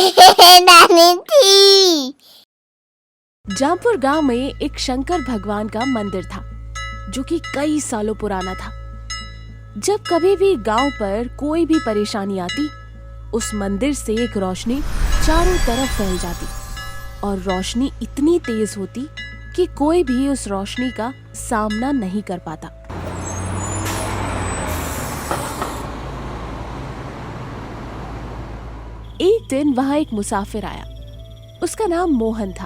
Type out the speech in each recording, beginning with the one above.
नानी थी। जामपुर गांव में एक शंकर भगवान का मंदिर था जो कि कई सालों पुराना था। जब कभी भी गांव पर कोई भी परेशानी आती, उस मंदिर से एक रोशनी चारों तरफ फैल जाती और रोशनी इतनी तेज होती कि कोई भी उस रोशनी का सामना नहीं कर पाता। एक दिन वहाँ एक मुसाफिर आया। उसका नाम मोहन था।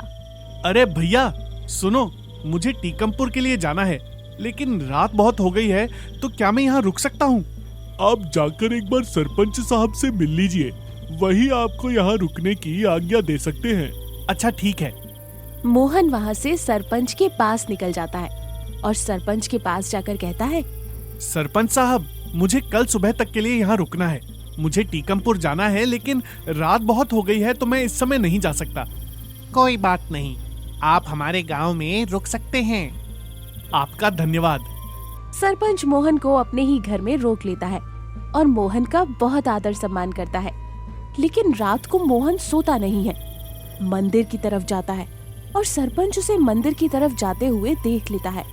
अरे भैया सुनो, मुझे टीकमपुर के लिए जाना है, लेकिन रात बहुत हो गई है, तो क्या मैं यहाँ रुक सकता हूँ? आप जाकर एक बार सरपंच साहब से मिल लीजिए, वही आपको यहाँ रुकने की आज्ञा दे सकते हैं। अच्छा ठीक है। मोहन वहाँ से सरपंच के पास निकल जाता है और सरपंच के पास जाकर कहता है, सरपंच साहब, मुझे कल सुबह तक के लिए यहाँ रुकना है। मुझे टीकमपुर जाना है, लेकिन रात बहुत हो गई है तो मैं इस समय नहीं जा सकता। कोई बात नहीं, आप हमारे गांव में रुक सकते हैं। आपका धन्यवाद। सरपंच मोहन को अपने ही घर में रोक लेता है और मोहन का बहुत आदर सम्मान करता है। लेकिन रात को मोहन सोता नहीं है, मंदिर की तरफ जाता है और सरपंच उसे मंदिर की तरफ जाते हुए देख लेता है।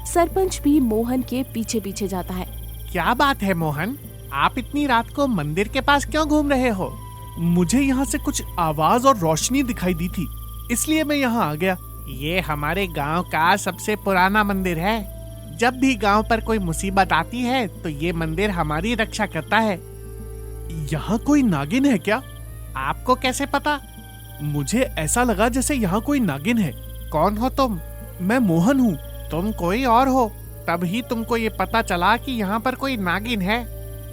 सरपंच भी मोहन के पीछे पीछे जाता है। क्या बात है मोहन, आप इतनी रात को मंदिर के पास क्यों घूम रहे हो? मुझे यहाँ से कुछ आवाज और रोशनी दिखाई दी थी, इसलिए मैं यहाँ आ गया। ये हमारे गांव का सबसे पुराना मंदिर है। जब भी गांव पर कोई मुसीबत आती है तो ये मंदिर हमारी रक्षा करता है। यहाँ कोई नागिन है क्या? आपको कैसे पता? मुझे ऐसा लगा जैसे यहाँ कोई नागिन है। कौन हो तुम? मैं मोहन हूँ। तुम कोई और हो, तभी तुमको ये पता चला कि यहाँ पर कोई नागिन है।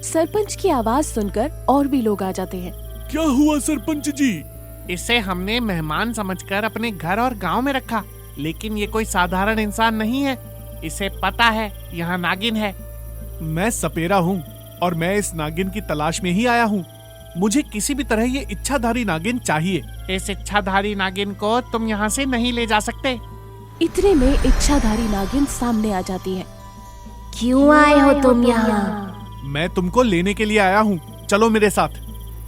सरपंच की आवाज सुनकर और भी लोग आ जाते हैं। क्या हुआ सरपंच जी? इसे हमने मेहमान समझकर अपने घर और गांव में रखा, लेकिन ये कोई साधारण इंसान नहीं है। इसे पता है यहाँ नागिन है। मैं सपेरा हूँ और मैं इस नागिन की तलाश में ही आया हूँ। मुझे किसी भी तरह ये इच्छाधारी नागिन चाहिए। इस इच्छाधारी नागिन को तुम यहाँ से नहीं ले जा सकते। इतने में इच्छाधारी नागिन सामने आ जाती है। क्यों आए हो तुम यहाँ? मैं तुमको लेने के लिए आया हूँ, चलो मेरे साथ।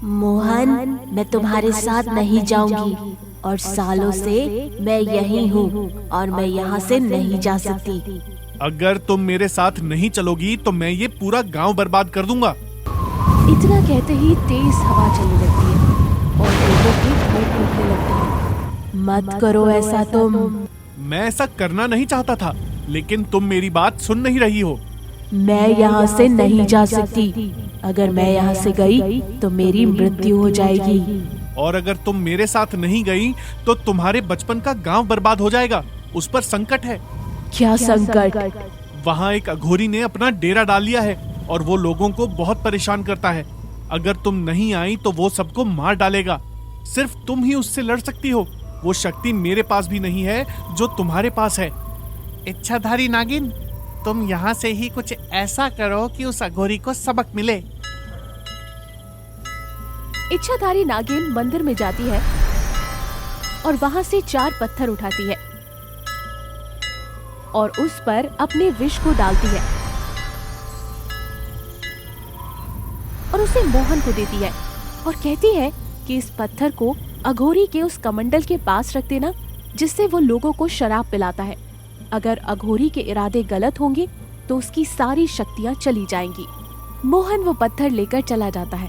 मोहन, मैं तुम्हारे साथ नहीं जाऊंगी और सालों से मैं यही हूँ और मैं यहाँ से नहीं जा सकती। अगर तुम मेरे साथ नहीं चलोगी तो मैं ये पूरा गांव बर्बाद कर दूंगा। इतना कहते ही तेज हवा चलने लगती है और लोगों की भीड़ टूटने लगती है। मत करो ऐसा तुम। मैं ऐसा करना नहीं चाहता था, लेकिन तुम मेरी बात सुन नहीं रही हो। मैं यहाँ से नहीं जा सकती। अगर मैं यहाँ से गई तो मेरी मृत्यु हो जाएगी। और अगर तुम मेरे साथ नहीं गई तो तुम्हारे बचपन का गांव बर्बाद हो जाएगा। उस पर संकट है। क्या संकट? वहाँ एक अघोरी ने अपना डेरा डाल लिया है और वो लोगों को बहुत परेशान करता है। अगर तुम नहीं आई तो वो सबको मार डालेगा। सिर्फ तुम ही उससे लड़ सकती हो। वो शक्ति मेरे पास भी नहीं है जो तुम्हारे पास है। इच्छाधारी नागिन, तुम यहाँ से ही कुछ ऐसा करो कि उस अघोरी को सबक मिले। इच्छाधारी नागिन मंदिर में जाती है और वहां से 4 पत्थर उठाती है और उस पर अपने विष को डालती है और उसे मोहन को देती है और कहती है कि इस पत्थर को अघोरी के उस कमंडल के पास रख देना, जिससे वो लोगों को शराब पिलाता है। अगर अघोरी के इरादे गलत होंगे तो उसकी सारी शक्तियां चली जाएंगी। मोहन वो पत्थर लेकर चला जाता है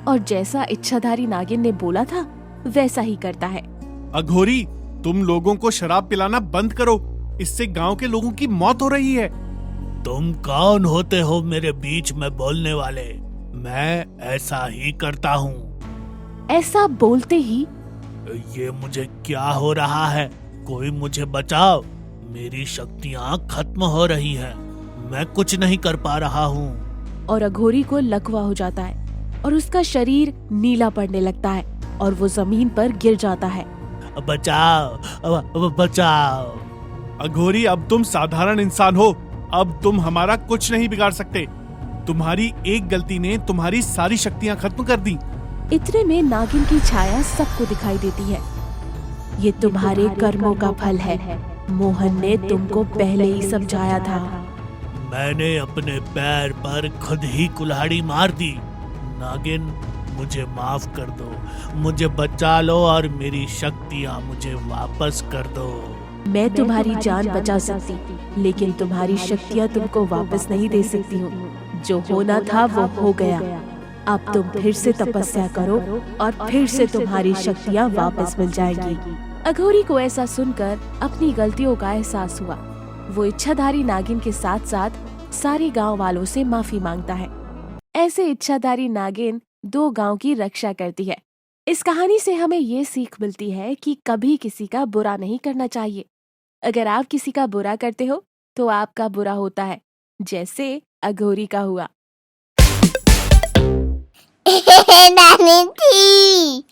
और जैसा इच्छाधारी नागिन ने बोला था वैसा ही करता है। अघोरी, तुम लोगों को शराब पिलाना बंद करो, इससे गांव के लोगों की मौत हो रही है। तुम कौन होते हो मेरे बीच में बोलने वाले? मैं ऐसा ही करता हूँ। ऐसा बोलते ही ये मुझे क्या हो रहा है? कोई मुझे बचाओ, मेरी शक्तियाँ खत्म हो रही हैं। मैं कुछ नहीं कर पा रहा हूँ। और अघोरी को लकवा हो जाता है और उसका शरीर नीला पड़ने लगता है और वो जमीन पर गिर जाता है। बचाओ, बचाओ। अघोरी, अब तुम साधारण इंसान हो। अब तुम हमारा कुछ नहीं बिगाड़ सकते। तुम्हारी एक गलती ने तुम्हारी सारी शक्तियाँ खत्म कर दी। इतने में नागिन की छाया सबको दिखाई देती है। ये तुम्हारे कर्मों का फल है। मोहन ने तुमको पहले ही समझाया था। मैंने अपने पैर पर खुद ही कुल्हाड़ी मार दी। नागिन, मुझे माफ कर दो, मुझे बचा लो और मेरी शक्तियाँ मुझे वापस कर दो। मैं तुम्हारी जान बचा सकती, लेकिन तुम्हारी शक्तियाँ तुमको वापस नहीं दे सकती हूँ। जो होना था वो हो गया। अब तुम फिर से तपस्या करो और फिर से तुम्हारी शक्तियाँ वापस मिल जाएगी। अघोरी को ऐसा सुनकर अपनी गलतियों का एहसास हुआ। वो इच्छाधारी नागिन के साथ साथ सारे गांव वालों से माफी मांगता है। ऐसे इच्छाधारी नागिन 2 गांव की रक्षा करती है। इस कहानी से हमें ये सीख मिलती है कि कभी किसी का बुरा नहीं करना चाहिए। अगर आप किसी का बुरा करते हो तो आपका बुरा होता है, जैसे अघोरी का हुआ। नानी थी।